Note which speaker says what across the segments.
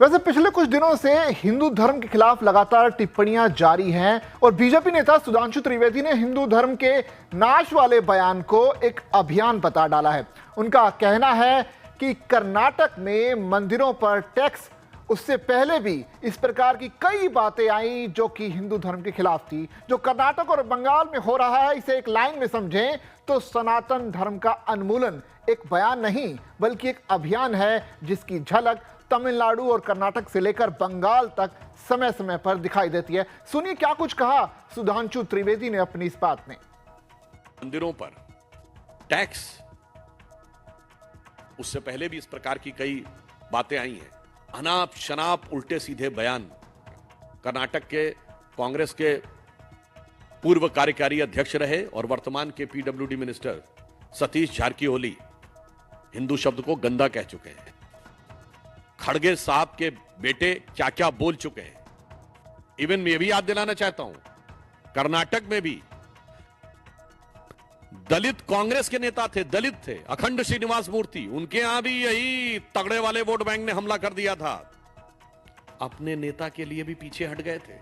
Speaker 1: वैसे पिछले कुछ दिनों से हिंदू धर्म के खिलाफ लगातार टिप्पणियां जारी हैं और बीजेपी नेता सुधांशु त्रिवेदी ने हिंदू धर्म के नाश वाले बयान को एक अभियान बता डाला है। उनका कहना है कि कर्नाटक में मंदिरों पर टैक्स, उससे पहले भी इस प्रकार की कई बातें आई जो कि हिंदू धर्म के खिलाफ थी। जो कर्नाटक और बंगाल में हो रहा है, इसे एक लाइन में समझें तो सनातन धर्म का उन्मूलन एक बयान नहीं बल्कि एक अभियान है, जिसकी झलक तमिलनाडु और कर्नाटक से लेकर बंगाल तक समय समय पर दिखाई देती है। सुनिए क्या कुछ कहा सुधांशु त्रिवेदी ने अपनी इस बात में।
Speaker 2: मंदिरों पर टैक्स, उससे पहले भी इस प्रकार की कई बातें आई हैं। अनाप शनाप उल्टे सीधे बयान। कर्नाटक के कांग्रेस के पूर्व कार्यकारी अध्यक्ष रहे और वर्तमान के पीडब्ल्यूडी मिनिस्टर सतीश जारकीहोली हिंदू शब्द को गंदा कह चुके हैं। खड़गे साहब के बेटे क्या क्या बोल चुके हैं। इवन मैं भी याद दिलाना चाहता हूं, कर्नाटक में भी दलित कांग्रेस के नेता थे, दलित थे, अखंड श्रीनिवास मूर्ति, उनके यहां भी यही तगड़े वाले वोट बैंक ने हमला कर दिया था। अपने नेता के लिए भी पीछे हट गए थे।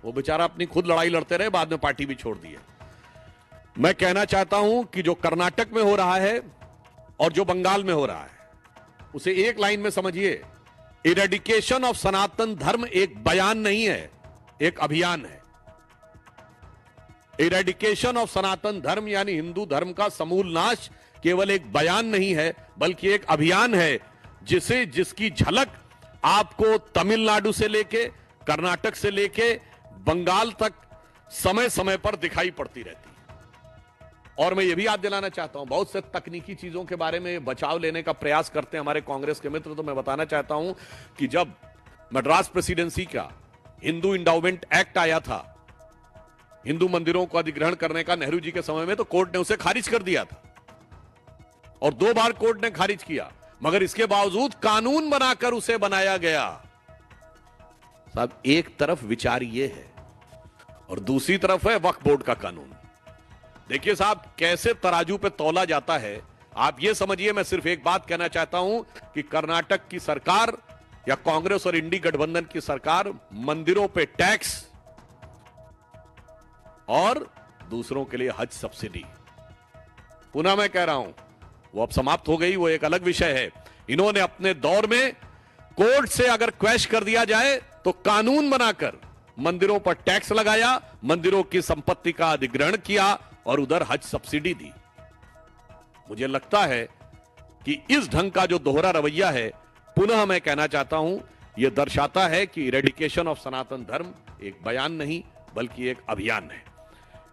Speaker 2: वो बेचारा अपनी खुद लड़ाई लड़ते रहे, बाद में पार्टी भी छोड़ दी है। मैं कहना चाहता हूं कि जो कर्नाटक में हो रहा है और जो बंगाल में हो रहा है, उसे एक लाइन में समझिए। इरेडिकेशन ऑफ सनातन धर्म एक बयान नहीं है, एक अभियान है। इरेडिकेशन ऑफ सनातन धर्म यानी हिंदू धर्म का समूल नाश केवल एक बयान नहीं है बल्कि एक अभियान है, जिसकी झलक आपको तमिलनाडु से लेके, कर्नाटक से लेके बंगाल तक समय समय पर दिखाई पड़ती रहती है। और मैं ये भी याद दिलाना चाहता हूं, बहुत से तकनीकी चीजों के बारे में बचाव लेने का प्रयास करते हैं हमारे कांग्रेस के मित्र, तो मैं बताना चाहता हूं कि जब मद्रास प्रेसिडेंसी का हिंदू इंडाउमेंट एक्ट आया था, हिंदू मंदिरों को अधिग्रहण करने का नेहरू जी के समय में, तो कोर्ट ने उसे खारिज कर दिया था और 2 बार कोर्ट ने खारिज किया, मगर इसके बावजूद कानून बनाकर उसे बनाया गया। साहब, एक तरफ विचार ये है और दूसरी तरफ है वक्फ बोर्ड का कानून। देखिए साहब, कैसे तराजू पे तौला जाता है। आप ये समझिए, मैं सिर्फ एक बात कहना चाहता हूं कि कर्नाटक की सरकार या कांग्रेस और इंडी गठबंधन की सरकार मंदिरों पे टैक्स और दूसरों के लिए हज सब्सिडी, पुनः मैं कह रहा हूं, वो अब समाप्त हो गई, वो एक अलग विषय है। इन्होंने अपने दौर में कोर्ट से अगर क्वैश कर दिया जाए तो कानून बनाकर मंदिरों पर टैक्स लगाया, मंदिरों की संपत्ति का अधिग्रहण किया और उधर हज सब्सिडी दी। मुझे लगता है कि इस ढंग का जो दोहरा रवैया है, पुनः मैं कहना चाहता हूं, यह दर्शाता है कि इरेडिकेशन ऑफ सनातन धर्म एक बयान नहीं बल्कि एक अभियान है।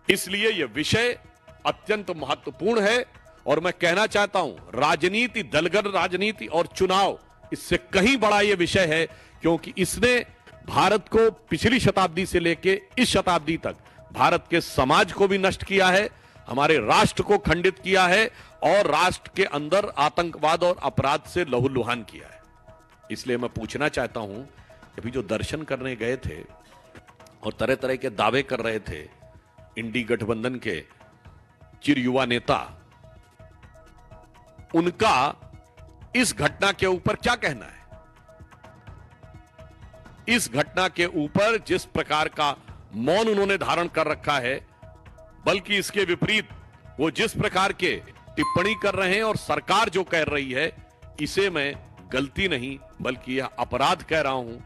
Speaker 2: इसलिए यह विषय अत्यंत महत्वपूर्ण है और मैं कहना चाहता हूं, राजनीति, दलगत राजनीति और चुनाव, इससे कहीं बड़ा यह विषय है, क्योंकि इसने भारत को पिछली शताब्दी से लेकर इस शताब्दी तक भारत के समाज को भी नष्ट किया है, हमारे राष्ट्र को खंडित किया है और राष्ट्र के अंदर आतंकवाद और अपराध से लहूलुहान किया है। इसलिए मैं पूछना चाहता हूं, अभी जो दर्शन करने गए थे और तरह तरह के दावे कर रहे थे इंडी गठबंधन के चिर युवा नेता, उनका इस घटना के ऊपर क्या कहना है? इस घटना के ऊपर जिस प्रकार का मौन उन्होंने धारण कर रखा है, बल्कि इसके विपरीत वो जिस प्रकार के टिप्पणी कर रहे हैं और सरकार जो कह रही है, इसे मैं गलती नहीं बल्कि यह अपराध कह रहा हूं।